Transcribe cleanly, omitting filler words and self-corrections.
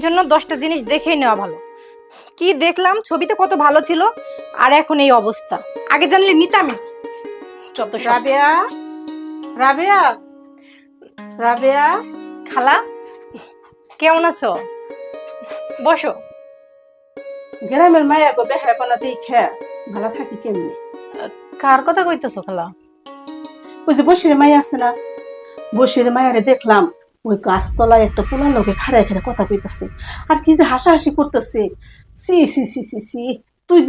জন্য 10টা জিনিস দেখেই নেওয়া ভালো। কি দেখলাম, ছবিতে কত ভালো ছিল, আর এখন এই অবস্থা। আগে জানলে নিতামই। যত সব। রাবেয়া, রাবেয়া, রাবেয়া। খালা, কেমন আছো? বসো। গ্রামের মায়া গো বেহাপনা দেখে ভালো থাকি কেমনি? কার কথা কইতেছো খালা? ওই যে বসির মায়া আছে না, বসির মায়ারে দেখলাম ওই গাছতলায় একটা পোলার লোকে খাড়ায় খাড়া কথা কইতেছে, আর কি যে হাসাহাসি করতেছে। সি সি সি সি সি, তুই